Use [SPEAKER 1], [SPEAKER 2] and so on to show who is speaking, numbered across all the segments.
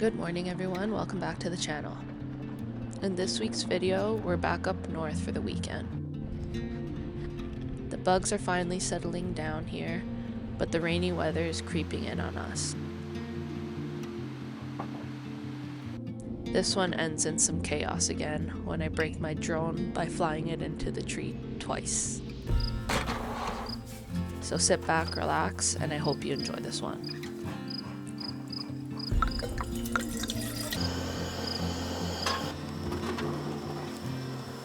[SPEAKER 1] Good morning everyone, welcome back to the channel. In this week's video, we're back up north for the weekend. The bugs are finally settling down here, but the rainy weather is creeping in on us. This one ends in some chaos again when I break my drone by flying it into the tree twice. So sit back, relax, and I hope you enjoy this one.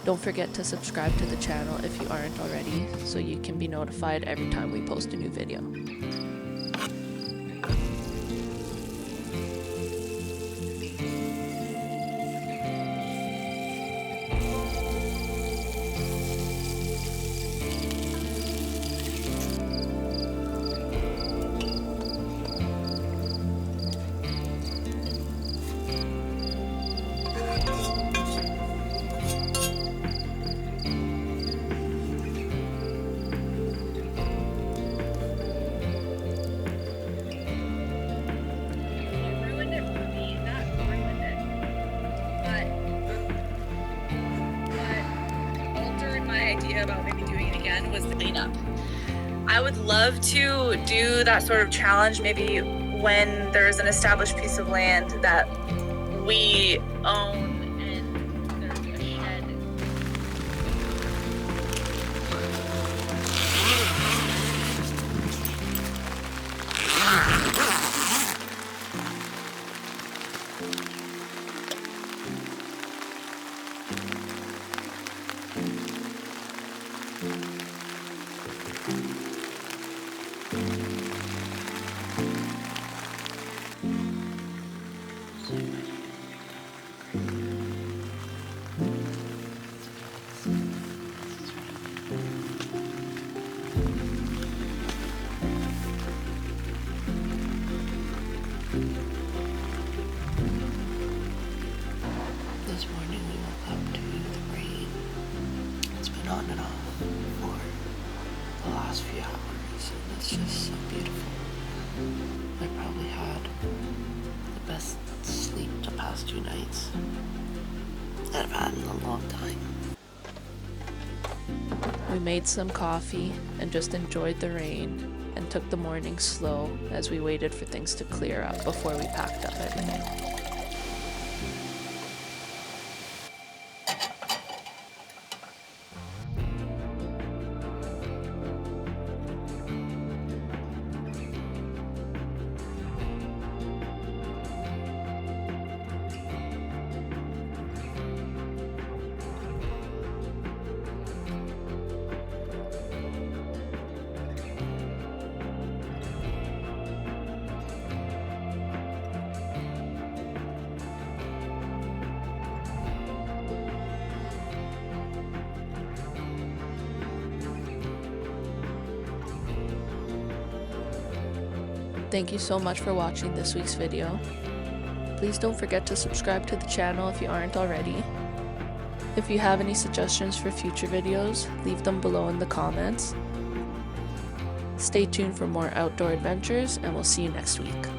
[SPEAKER 1] Don't forget to subscribe to the channel if you aren't already, so you can be notified every time we post a new video.
[SPEAKER 2] About maybe doing it again was the cleanup. I would love to do that sort of challenge maybe when there's an established piece of land that we own and there's a shed.
[SPEAKER 3] This morning we woke up to the rain. It's been on and off for the last few hours, and it's just so beautiful. I probably had the best sleep the past 2 nights that I've had in a long time.
[SPEAKER 1] We made some coffee and just enjoyed the rain and took the morning slow as we waited for things to clear up before we packed up everything. Thank you so much for watching this week's video. Please don't forget to subscribe to the channel if you aren't already. If you have any suggestions for future videos, leave them below in the comments. Stay tuned for more outdoor adventures, and we'll see you next week.